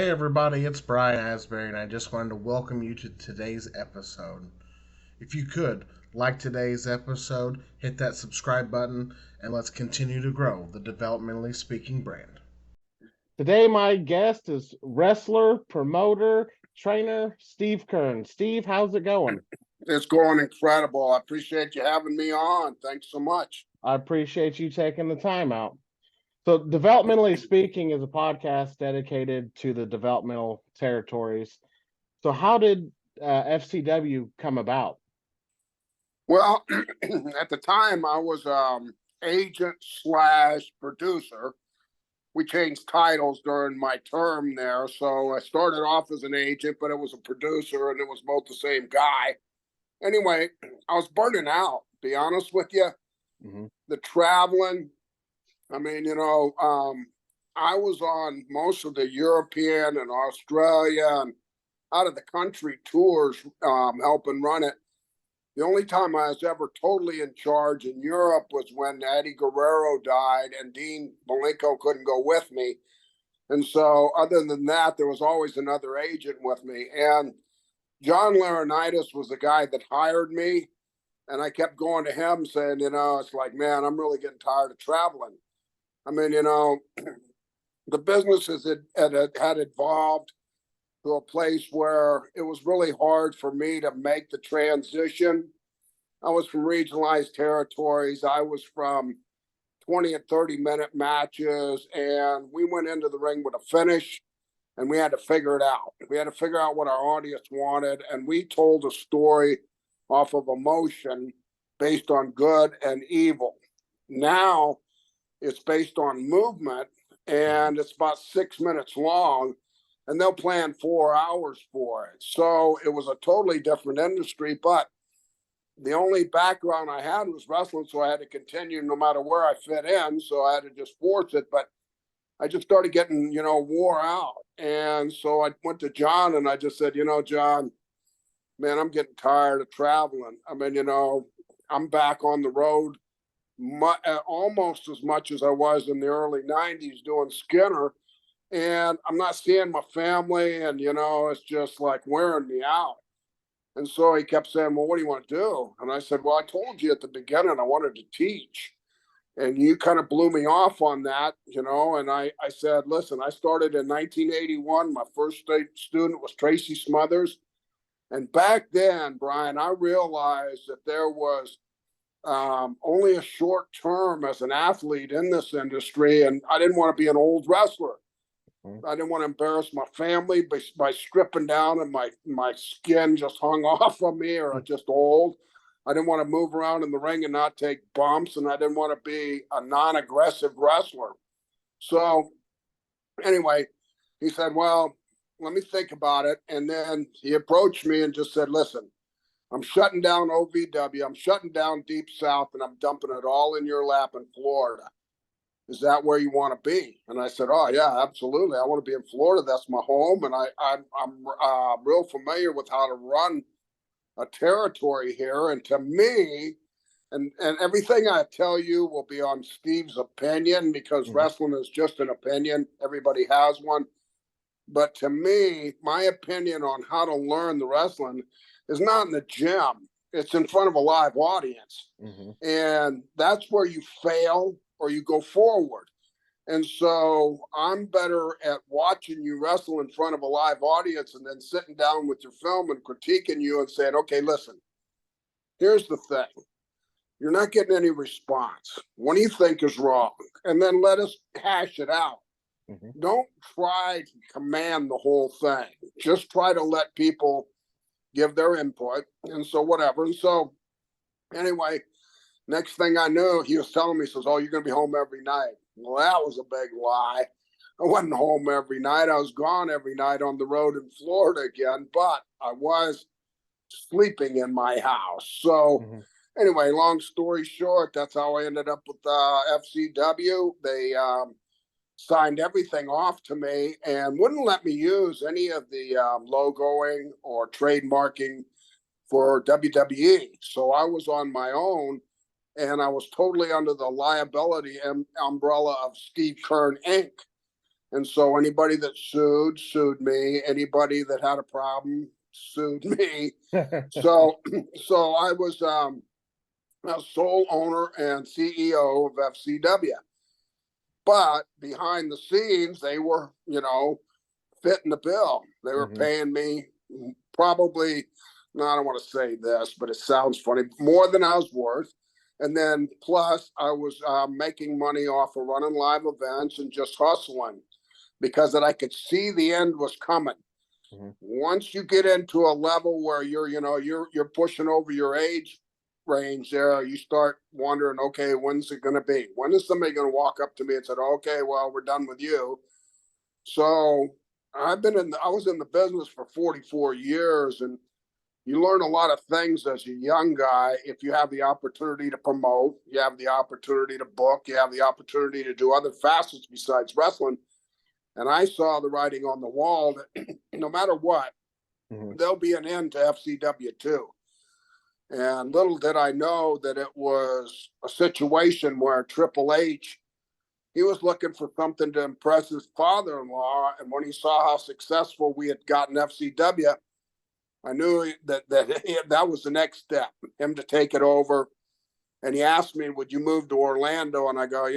Hey everybody, it's Brian Asbury, and I just wanted to welcome you to today's episode. If you could, like today's episode, hit that subscribe button, and let's continue to grow the developmentally speaking brand. Today, my guest is wrestler, promoter, trainer, Steve Keirn. Steve, how's it going? It's going incredible. I appreciate you having me on. Thanks so much. I appreciate you taking the time out. So, Developmentally Speaking is a podcast dedicated to the developmental territories. So, how did FCW come about? Well, at the time, I was agent slash producer. We changed titles during my term there. So I started off as an agent, but it was a producer, and it was both the same guy. Anyway, I was burning out, to be honest with you. Mm-hmm. The traveling, I mean, I was on most of the European and Australia and out of the country tours, helping run it. The only time I was ever totally in charge in Europe was when Eddie Guerrero died and Dean Malenko couldn't go with me. And so other than that, there was always another agent with me. And John Laurinaitis was the guy that hired me. And I kept going to him saying, it's like, man, I'm really getting tired of traveling. I mean, the businesses had evolved to a place where it was really hard for me to make the transition. I was from regionalized territories. I was from 20 and 30-minute matches, and we went into the ring with a finish, and we had to figure it out. We had to figure out what our audience wanted, and we told a story off of emotion based on good and evil. Now it's based on movement, and it's about 6 minutes long, and they'll plan 4 hours for it. So it was a totally different industry, but the only background I had was wrestling, so I had to continue no matter where I fit in. So I had to just force it, but I just started getting, wore out. And so I went to John and I just said, John, man, I'm getting tired of traveling. I mean, I'm back on the road almost as much as I was in the early 90s doing Skinner. And I'm not seeing my family, and it's just like wearing me out. And so he kept saying, well, what do you want to do? And I said, well, I told you at the beginning I wanted to teach, and you kind of blew me off on that, and I said, listen, I started in 1981. My first student was Tracy Smothers. And back then, Brian, I realized that there was only a short term as an athlete in this industry, and I didn't want to be an old wrestler. I didn't want to embarrass my family by stripping down and my skin just hung off of me or just old. I didn't want to move around in the ring and not take bumps, and I didn't want to be a non-aggressive wrestler. So anyway, he said, well, let me think about it. And then he approached me and just said, listen, I'm shutting down OVW. I'm shutting down Deep South, and I'm dumping it all in your lap in Florida. Is that where you want to be? And I said, oh, yeah, absolutely. I want to be in Florida. That's my home. And I'm real familiar with how to run a territory here. And to me, and everything I tell you will be on Steve's opinion, because wrestling is just an opinion. Everybody has one. But to me, my opinion on how to learn the wrestling is not in the gym. It's in front of a live audience. And that's where you fail or you go forward. And so I'm better at watching you wrestle in front of a live audience and then sitting down with your film and critiquing you and saying, okay, listen, here's the thing. You're not getting any response. What do you think is wrong? And then let us hash it out. Don't try to command the whole thing. Just try to let people give their input. And so whatever. And so anyway, next thing I knew, he was telling me, he says, oh, you're going to be home every night. Well, that was a big lie. I wasn't home every night. I was gone every night on the road in Florida again, but I was sleeping in my house. So anyway, long story short, that's how I ended up with FCW. They signed everything off to me and wouldn't let me use any of the logoing or trademarking for WWE. So I was on my own, and I was totally under the liability umbrella of Steve Keirn Inc. And so anybody that sued me. Anybody that had a problem sued me. So I was a sole owner and CEO of FCW. But behind the scenes, they were, fitting the bill. They were paying me probably, no, I don't want to say this, but it sounds funny, more than I was worth. And then plus, I was making money off of running live events and just hustling because that I could see the end was coming. Once you get into a level where you're pushing over your age range there, you start wondering, okay, when's it going to be? When is somebody going to walk up to me and say, okay, well, we're done with you? So I was in the business for 44 years, and you learn a lot of things as a young guy. If you have the opportunity to promote, you have the opportunity to book, you have the opportunity to do other facets besides wrestling. And I saw the writing on the wall that no matter what, there'll be an end to FCW too. And little did I know that it was a situation where Triple H, he was looking for something to impress his father-in-law. And when he saw how successful we had gotten FCW, I knew that was the next step, him to take it over. And he asked me, would you move to Orlando? And I go,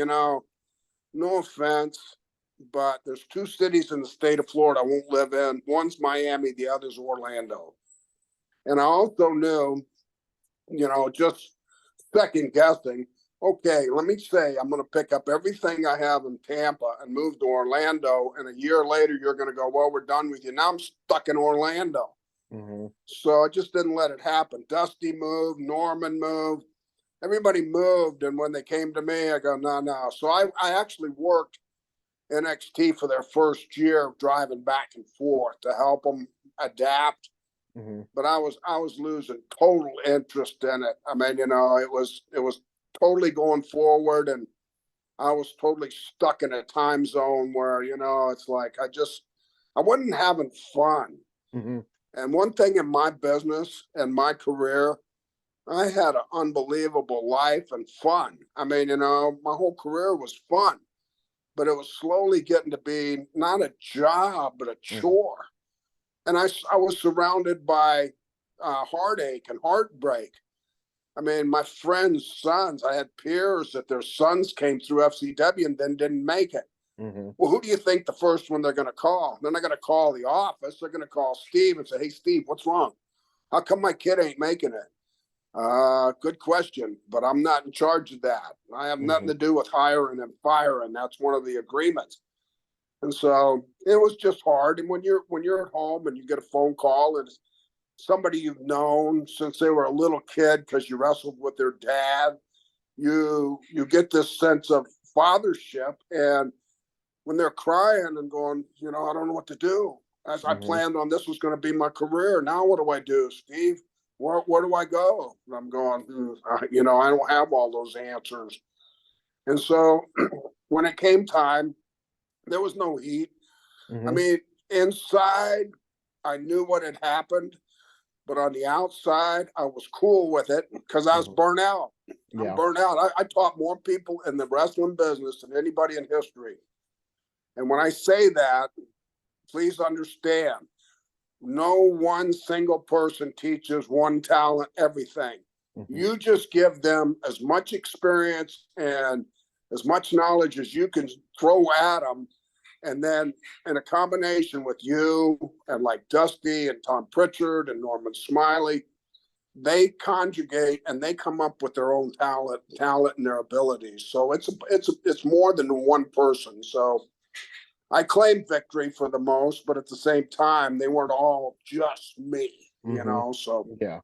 no offense, but there's two cities in the state of Florida I won't live in. One's Miami, the other's Orlando. And I also knew, just second guessing, okay, let me say I'm going to pick up everything I have in Tampa and move to Orlando. And a year later, you're going to go, well, we're done with you. Now I'm stuck in Orlando. So I just didn't let it happen. Dusty moved, Norman moved, everybody moved. And when they came to me, I go, no. So I actually worked NXT for their first year of driving back and forth to help them adapt. But I was losing total interest in it. I mean, it was totally going forward, and I was totally stuck in a time zone where, it's like I wasn't having fun. And one thing in my business and my career, I had an unbelievable life and fun. I mean, my whole career was fun, but it was slowly getting to be not a job, but a chore. And I was surrounded by heartache and heartbreak. I mean, my friends' sons, I had peers that their sons came through FCW and then didn't make it. Well, who do you think the first one they're going to call? They're not going to call the office. They're going to call Steve and say, hey, Steve, what's wrong? How come my kid ain't making it? Good question, but I'm not in charge of that. I have nothing to do with hiring and firing. That's one of the agreements. And so it was just hard. And when you're at home and you get a phone call and it's somebody you've known since they were a little kid because you wrestled with their dad, you get this sense of fathership. And when they're crying and going, I don't know what to do. As I planned on this was going to be my career. Now what do I do, Steve? Where do I go? And I'm going, I don't have all those answers. And so when it came time, there was no heat. I mean, inside, I knew what had happened, but on the outside, I was cool with it because I was burnt out. I'm burnt out. I taught more people in the wrestling business than anybody in history. And when I say that, please understand, no one single person teaches one talent everything. You just give them as much experience and as much knowledge as you can throw at them. And then in a combination with you and like Dusty and Tom Pritchard and Norman Smiley, they conjugate and they come up with their own talent and their abilities. So it's more than one person. So I claim victory for the most, but at the same time, they weren't all just me, so. Yeah.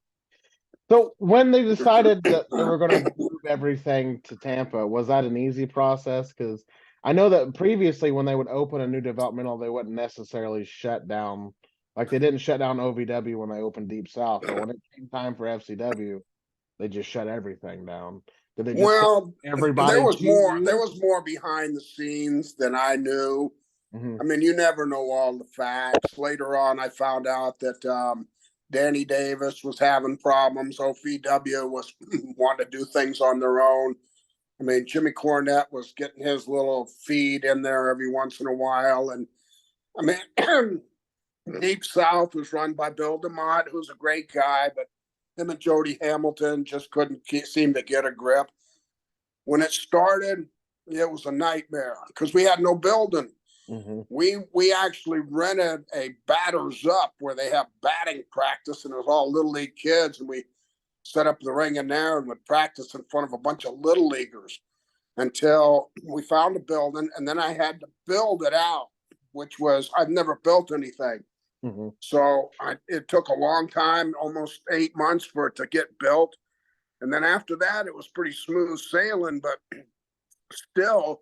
So when they decided that they were going to move everything to Tampa, was that an easy process? Because I know that previously when they would open a new developmental, they wouldn't necessarily shut down. Like they didn't shut down OVW when they opened Deep South, but when it came time for FCW, they just shut everything down. Did they just everybody? There was more behind the scenes than I knew. I mean, you never know all the facts. Later on, I found out that Danny Davis was having problems. OVW was wanting to do things on their own. I mean, Jimmy Cornette was getting his little feed in there every once in a while. And I mean, Deep South was run by Bill DeMott, who's a great guy, but him and Jody Hamilton just couldn't seem to get a grip. When it started, it was a nightmare because we had no building. Mm-hmm. We actually rented a Batters Up where they have batting practice, and it was all little league kids, and we set up the ring in there and would practice in front of a bunch of little leaguers until we found a building, and then I had to build it out, which was I've never built anything. Mm-hmm. So it took a long time, almost 8 months for it to get built. And then after that, it was pretty smooth sailing. But still,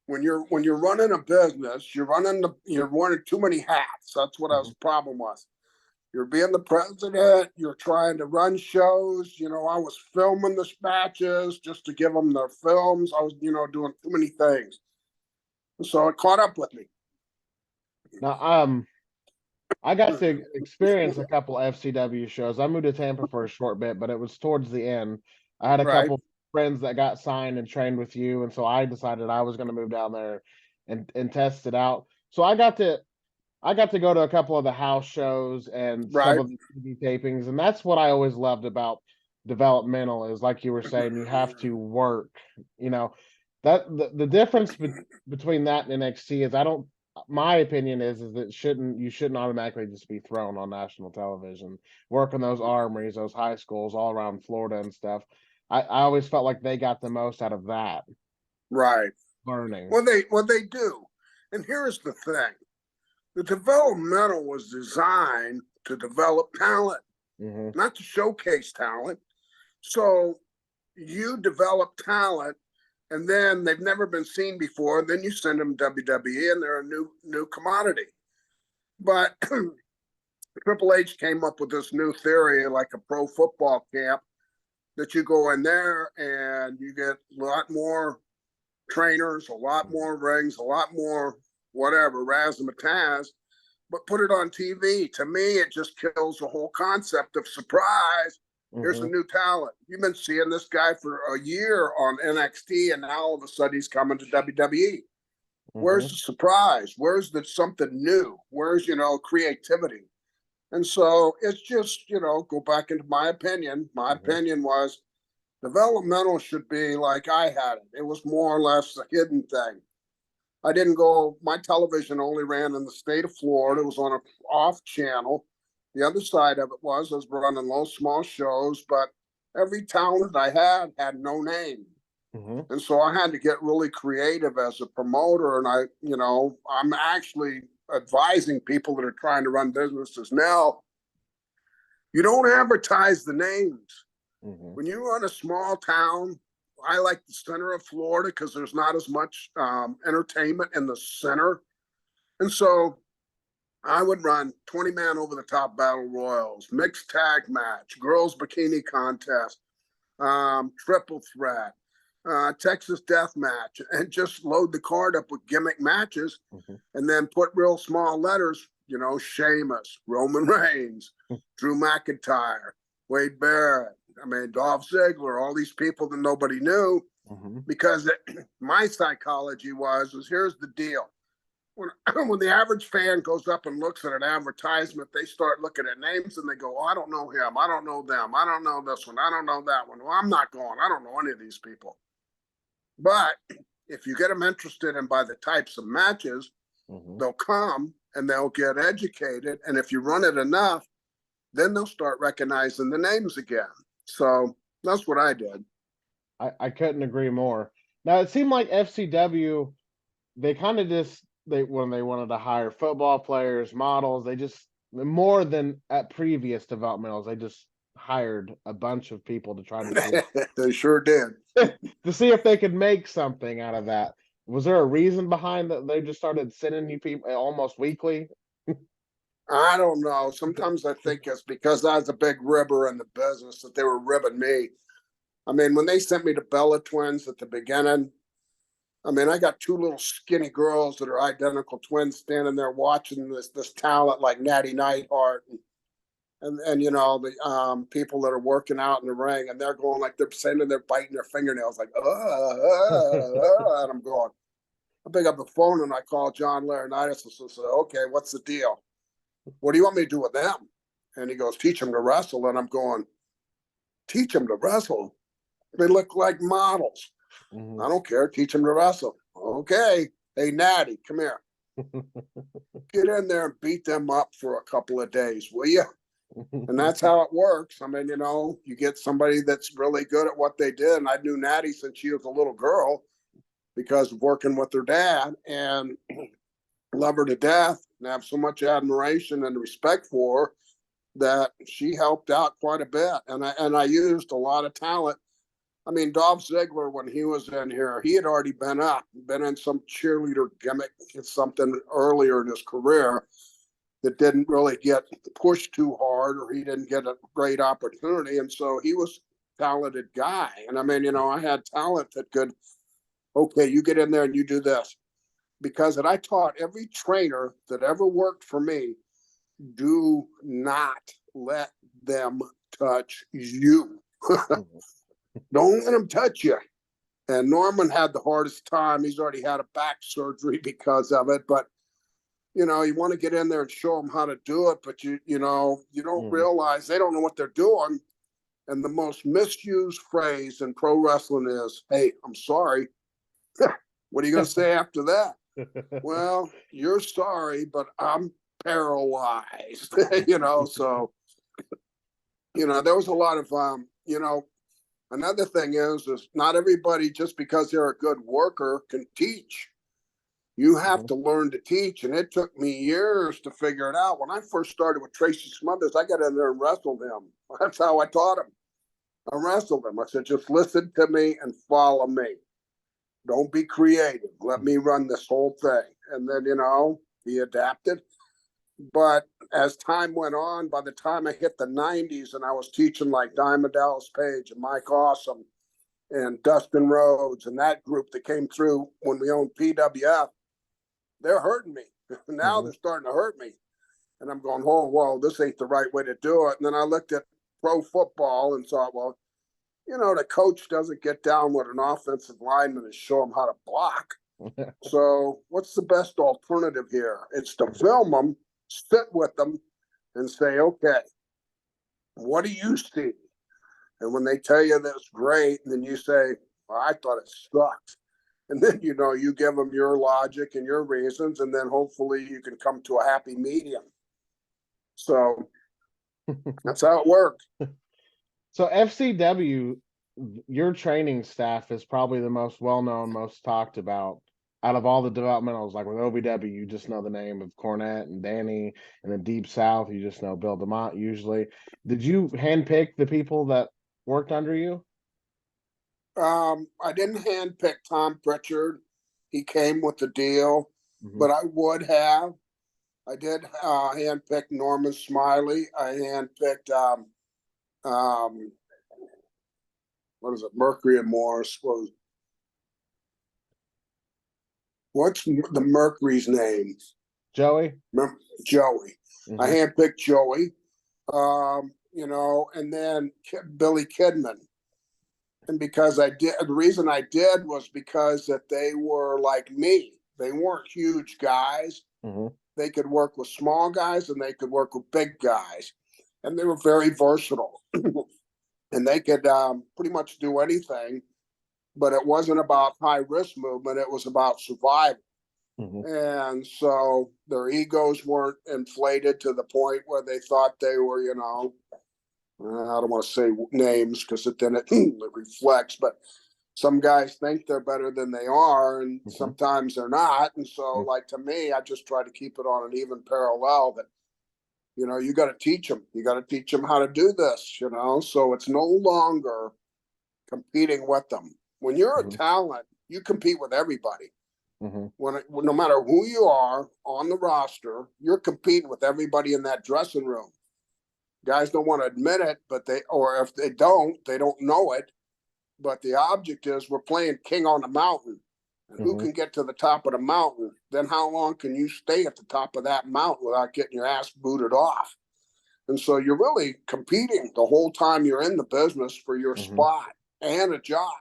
when you're running a business, you're wearing too many hats. That's what I was problem was. You're being the president. You're trying to run shows. I was filming the matches just to give them their films. I was, doing too many things. So it caught up with me. Now, I got to experience a couple FCW shows. I moved to Tampa for a short bit, but it was towards the end. I had a couple friends that got signed and trained with you, and so I decided I was going to move down there and test it out. So I got to go to a couple of the house shows and some of the TV tapings, and that's what I always loved about developmental is, like you were saying, you have to work. That the difference between that and NXT is my opinion is that you shouldn't automatically just be thrown on national television. Working those armories, those high schools all around Florida and stuff. I always felt like they got the most out of that. Right. Learning. Well, they do. And here's the thing. The developmental was designed to develop talent, not to showcase talent. So you develop talent, and then they've never been seen before. And then you send them to WWE, and they're a new commodity. But Triple H came up with this new theory, like a pro football camp, that you go in there and you get a lot more trainers, a lot more rings, a lot more whatever, razzmatazz, but put it on TV. To me, it just kills the whole concept of surprise. Here's a new talent. You've been seeing this guy for a year on NXT, and now all of a sudden he's coming to WWE. Where's the surprise? Where's the something new? Where's, creativity? And so it's just, go back into my opinion. My opinion was developmental should be like I had it. It was more or less a hidden thing. I didn't go, my television only ran in the state of Florida. It was on an off channel. The other side of it was I was running low, small shows, but every talent I had no name. And so I had to get really creative as a promoter. And I'm actually advising people that are trying to run businesses now. You don't advertise the names. When you run a small town, I like the center of Florida because there's not as much entertainment in the center. And so I would run 20-man over-the-top battle royals, mixed tag match, girls bikini contest, triple threat, Texas death match, and just load the card up with gimmick matches and then put real small letters, Sheamus, Roman Reigns, Drew McIntyre, Wade Barrett, Dolph Ziggler, all these people that nobody knew, because my psychology was here's the deal. When the average fan goes up and looks at an advertisement, they start looking at names and they go, I don't know him. I don't know them. I don't know this one. I don't know that one. Well, I'm not going. I don't know any of these people. But if you get them interested in by the types of matches, they'll come and they'll get educated. And if you run it enough, then they'll start recognizing the names again. So that's what I did. I couldn't agree more. Now, it seemed like FCW, they kind of when they wanted to hire football players, models, they just, more than at previous developmentals, they just hired a bunch of people to try to see. They sure did. To see if they could make something out of that. Was there a reason behind that they just started sending you people almost weekly? I don't know. Sometimes I think it's because I was a big ribber in the business that they were ribbing me. When they sent me to Bella Twins at the beginning, I got two little skinny girls that are identical twins standing there watching this talent like Natty Neidhart. and you know, the people that are working out in the ring, and they're going like they're sitting there biting their fingernails, like, and I'm going. I pick up the phone and I call John Laurinaitis and say, okay, what's the deal? What do you want me to do with them? And he goes, teach them to wrestle. And I'm going, teach them to wrestle? They look like models. Mm-hmm. I don't care. Teach them to wrestle. Okay. Hey, Natty, come here. Get in there and beat them up for a couple of days, will you? And that's how it works. I mean, you know, you get somebody that's really good at what they did. And I knew Natty since she was a little girl because of working with her dad, and love her to death and have so much admiration and respect for her that she helped out quite a bit. And I used a lot of talent. I mean, Dolph Ziggler, when he was in here, he had already been in some cheerleader gimmick, something earlier in his career that didn't really get pushed too hard, or he didn't get a great opportunity. And so he was a talented guy. And I mean, you know, I had talent that could, okay, you get in there and you do this. Because I taught every trainer that ever worked for me, do not let them touch you. Don't let them touch you. And Norman had the hardest time. He's already had a back surgery because of it. But, you know, you want to get in there and show them how to do it. But, you don't realize they don't know what they're doing. And the most misused phrase in pro wrestling is, hey, I'm sorry. What are you going to say after that? Well, you're sorry, but I'm paralyzed, you know? So, you know, there was a lot of, you know, another thing is not everybody, just because they're a good worker, can teach. You have to learn to teach. And it took me years to figure it out. When I first started with Tracy Smothers, I got in there and wrestled him. That's how I taught him. I wrestled him. I said, just listen to me and follow me. Don't be creative. Let me run this whole thing. And then, you know, he adapted. But as time went on, by the time I hit the 90s and I was teaching like Diamond Dallas Page and Mike Awesome and Dustin Rhodes and that group that came through when we owned PWF, they're hurting me. Now they're starting to hurt me. And I'm going, oh, well, this ain't the right way to do it. And then I looked at pro football and thought, well, you know, the coach doesn't get down with an offensive lineman and show him how to block. So what's the best alternative here? It's to film them, sit with them, and say, okay, what do you see? And when they tell you that's great, and then you say, well, I thought it sucked. And then, you know, you give them your logic and your reasons, and then hopefully you can come to a happy medium. So that's how it works. So FCW, your training staff is probably the most well-known, most talked about out of all the developmentals. Like with OVW, you just know the name of Cornette and Danny, and the Deep South, you just know Bill DeMott usually. Did you handpick the people that worked under you? I didn't handpick Tom Pritchard. He came with the deal, but I would have. I did handpick Norman Smiley. I handpicked what is it? Mercury and Morris. What's the Mercury's name? Joey. Joey. I handpicked Joey. You know, and then Billy Kidman. And because I did, the reason I did was because that they were like me. They weren't huge guys. They could work with small guys and they could work with big guys. And they were very versatile. And they could pretty much do anything. But it wasn't about high risk movement. It was about survival. And so their egos weren't inflated to the point where they thought they were, you know, I don't want to say names because then it reflects, but some guys think they're better than they are, and sometimes they're not. And so, like, to me, I just try to keep it on an even parallel that, you know, you got to teach them. You got to teach them how to do this, you know, so it's no longer competing with them. When you're a talent, you compete with everybody. No matter who you are on the roster, you're competing with everybody in that dressing room. Guys don't want to admit it, but if they don't know it. But the object is we're playing king on the mountain. And who can get to the top of the mountain? Then how long can you stay at the top of that mountain without getting your ass booted off? And so you're really competing the whole time you're in the business for your Mm-hmm. spot and a job.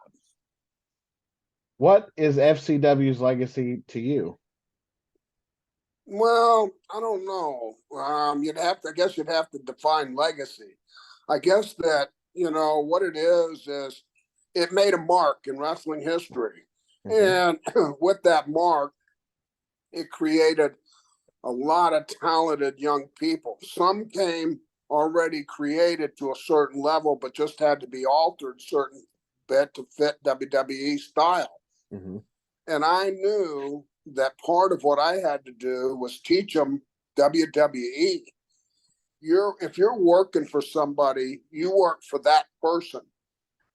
What is FCW's legacy to you? Well, I don't know. I guess you'd have to define legacy. I guess that, what it is it made a mark in wrestling history. Mm-hmm. And with that mark, it created a lot of talented young people. Some came already created to a certain level, but just had to be altered certain bit to fit WWE style. Mm-hmm. And I knew that part of what I had to do was teach them WWE. If you're working for somebody, you work for that person.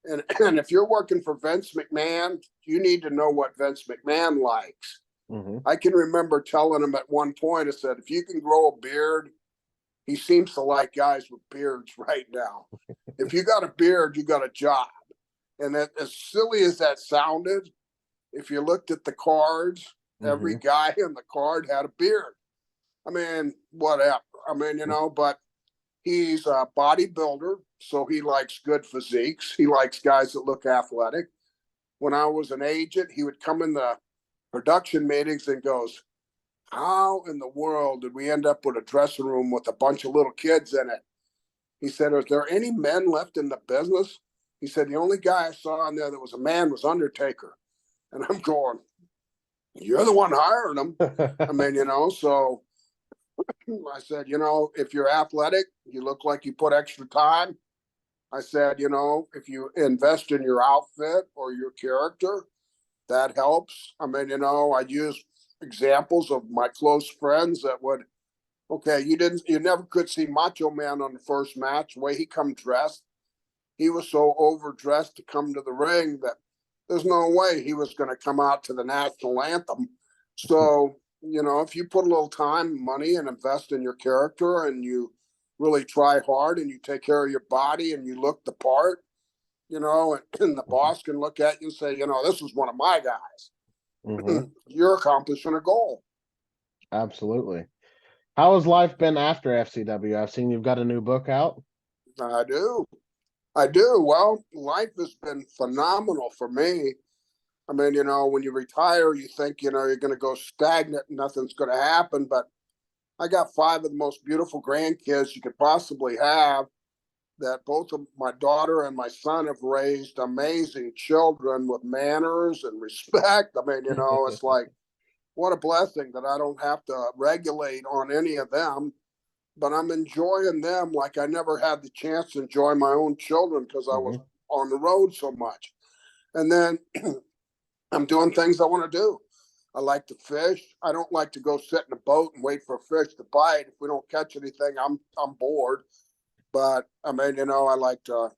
And if you're working for Vince McMahon, you need to know what Vince McMahon likes. Mm-hmm. I can remember telling him at one point, I said, if you can grow a beard, he seems to like guys with beards right now. If you got a beard, you got a job. And as silly as that sounded, if you looked at the cards, every guy in the card had a beard. I mean, whatever. I mean, but he's a bodybuilder, so he likes good physiques. He likes guys that look athletic. When I was an agent, he would come in the production meetings and goes, how in the world did we end up with a dressing room with a bunch of little kids in it? He said, is there any men left in the business? He said, the only guy I saw in there that was a man was Undertaker. And I'm going, you're the one hiring them. I mean, so I said, if you're athletic, you look like you put extra time. I said, if you invest in your outfit or your character, that helps. I mean, I use examples of my close friends that would, okay, you never could see Macho Man on the first match, the way he come dressed. He was so overdressed to come to the ring that there's no way he was going to come out to the national anthem. So, if you put a little time, money, and invest in your character, and you really try hard, and you take care of your body, and you look the part, and the boss can look at you and say, this is one of my guys. Mm-hmm. You're accomplishing a goal. Absolutely. How has life been after FCW? I've seen you've got a new book out. I do. Well, life has been phenomenal for me. I mean, when you retire, you think, you're going to go stagnant and nothing's going to happen. But I got 5 of the most beautiful grandkids you could possibly have, that both of my daughter and my son have raised amazing children with manners and respect. I mean, it's like, what a blessing that I don't have to regulate on any of them, but I'm enjoying them like I never had the chance to enjoy my own children because I was on the road so much. And then I'm doing things I want to do. I like to fish. I don't like to go sit in a boat and wait for a fish to bite. If we don't catch anything, I'm bored. But I mean, I like to,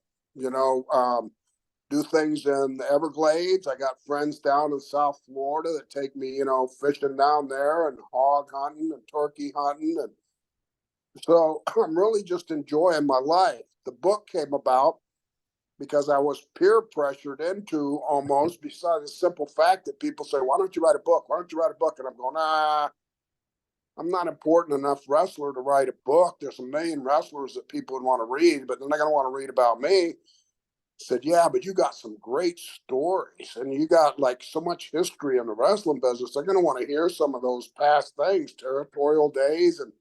do things in the Everglades. I got friends down in South Florida that take me, fishing down there and hog hunting and turkey hunting. And so I'm really just enjoying my life. The book came about because I was peer pressured into, almost, besides the simple fact that people say, why don't you write a book? Why don't you write a book? And I'm going, I'm not important enough wrestler to write a book. There's a million wrestlers that people would want to read, but they're not going to want to read about me. I said, yeah, but you got some great stories and you got like so much history in the wrestling business. They're going to want to hear some of those past things, territorial days, and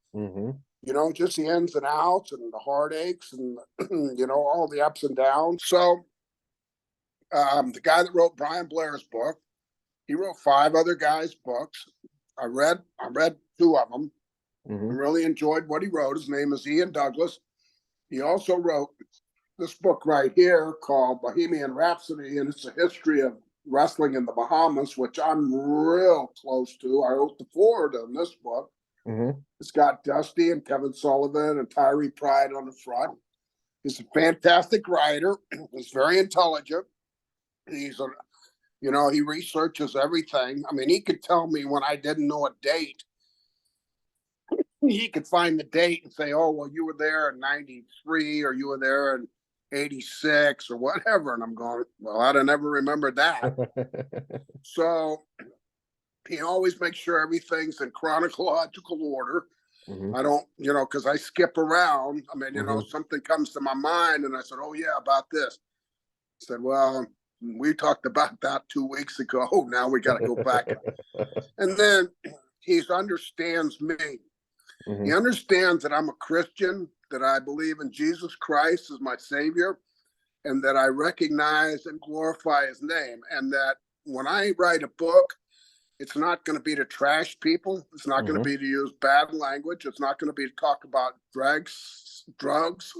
just the ins and outs and the heartaches and, all the ups and downs. So the guy that wrote Brian Blair's book, he wrote 5 other guys' books. I read 2 of them. I really enjoyed what he wrote. His name is Ian Douglas. He also wrote this book right here called Bohemian Rhapsody, and it's a history of wrestling in the Bahamas, which I'm real close to. I wrote the foreword in this book. It's got Dusty and Kevin Sullivan and Tyree Pride on the front. He's a fantastic writer. He's very intelligent. He's he researches everything. I mean, he could tell me when I didn't know a date. He could find the date and say, oh, well, you were there in 93 or you were there in 86 or whatever. And I'm going, well, I don't ever remember that. So he always makes sure everything's in chronological order. Mhm. I don't, because I skip around. I mean, Mhm. something comes to my mind and I said, oh, yeah, about this. I said, well, we talked about that 2 weeks ago. Now we got to go back. And then he understands me. He Mhm. understands that I'm a Christian, that I believe in Jesus Christ as my Savior, and that I recognize and glorify his name. And that when I write a book, it's not going to be to trash people. It's not going to Mhm. be to use bad language. It's not going to be to talk about drugs,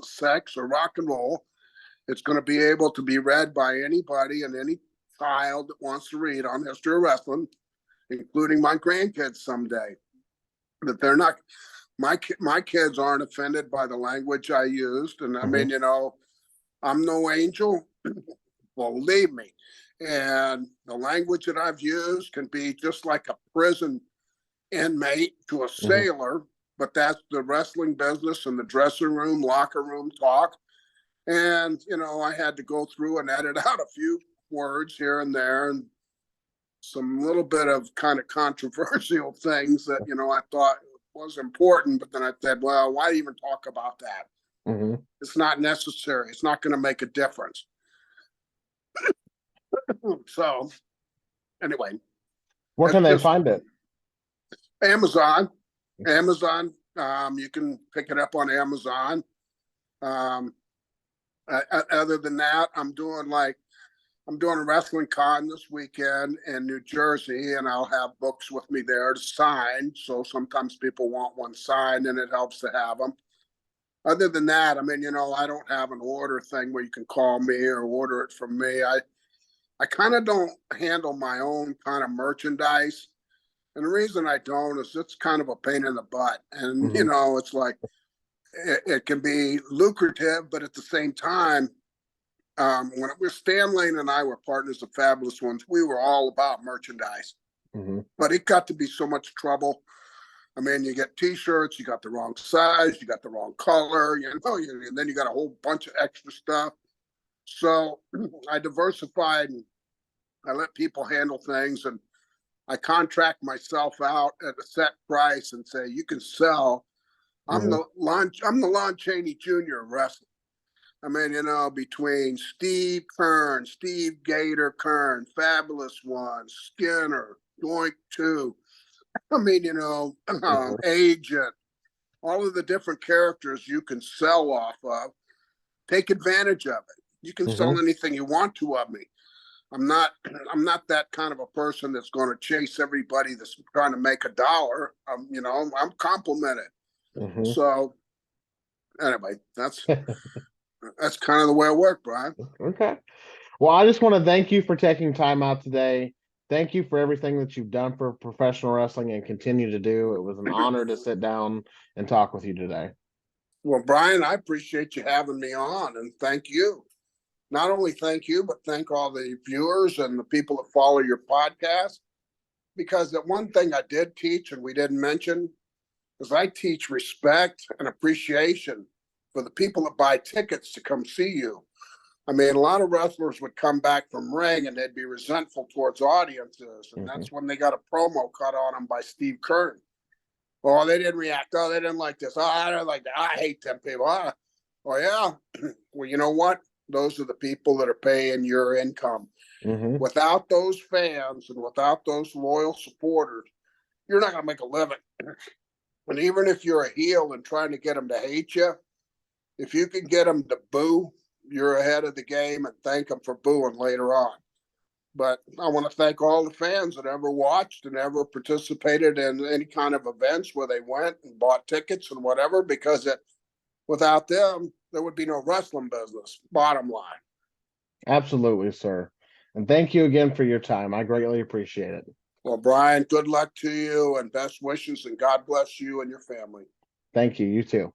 sex, or rock and roll. It's going to be able to be read by anybody and any child that wants to read on history of wrestling, including my grandkids someday. That they're not, my kids aren't offended by the language I used. And I mean, Mhm. I'm no angel. Believe me. And the language that I've used can be just like a prison inmate to a Mhm. sailor, but that's the wrestling business and the dressing room, locker room talk. And, I had to go through and edit out a few words here and there and some little bit of kind of controversial things that, I thought was important. But then I said, well, why even talk about that? Mhm. It's not necessary. It's not going to make a difference. So, anyway, Where that's can they just find it? Amazon. Amazon. You can pick it up on Amazon. Um, Other than that, I'm doing a wrestling con this weekend in New Jersey, and I'll have books with me there to sign. So sometimes people want one signed, and it helps to have them. Other than that, I mean, I don't have an order thing where you can call me or order it from me. I kind of don't handle my own kind of merchandise. And the reason I don't is it's kind of a pain in the butt. And, Mhm. it's like it can be lucrative, but at the same time, when it was Stan Lane and I were partners of Fabulous Ones, we were all about merchandise. Mhm. But it got to be so much trouble. I mean, you get T-shirts, you got the wrong size, you got the wrong color, and then you got a whole bunch of extra stuff. So I diversified and I let people handle things, and I contract myself out at a set price and say, you can sell. Mhm. I'm the Lon Chaney Jr. of wrestling. I mean, between Steve Keirn, Steve Gator Keirn, Fabulous One, Skinner, Doink 2. I mean, Mhm. Agent, all of the different characters you can sell off of. Take advantage of it. You can sell Mhm. anything you want to of me. I'm not I'm not that kind of a person that's going to chase everybody that's trying to make a dollar. I'm complimented. Mhm. So anyway, that's kind of the way it worked, Brian. Okay. Well, I just want to thank you for taking time out today. Thank you for everything that you've done for professional wrestling and continue to do. It was an honor to sit down and talk with you today. Well, Brian, I appreciate you having me on, and thank you. Not only thank you, but thank all the viewers and the people that follow your podcast. Because that one thing I did teach and we didn't mention is I teach respect and appreciation for the people that buy tickets to come see you. I mean, a lot of wrestlers would come back from ring and they'd be resentful towards audiences. And Mhm. that's when they got a promo cut on them by Steve Keirn. Oh, they didn't react. Oh, they didn't like this. Oh, I don't like that. I hate them people. Oh, yeah. Well, you know what? Those are the people that are paying your income. Mhm. Without those fans and without those loyal supporters, you're not going to make a living. And even if you're a heel and trying to get them to hate you, if you can get them to boo, you're ahead of the game, and thank them for booing later on. But I want to thank all the fans that ever watched and ever participated in any kind of events where they went and bought tickets and whatever, because without them, there would be no wrestling business, bottom line. Absolutely, sir. And thank you again for your time. I greatly appreciate it. Well, Brian, good luck to you and best wishes, and God bless you and your family. Thank you. You too.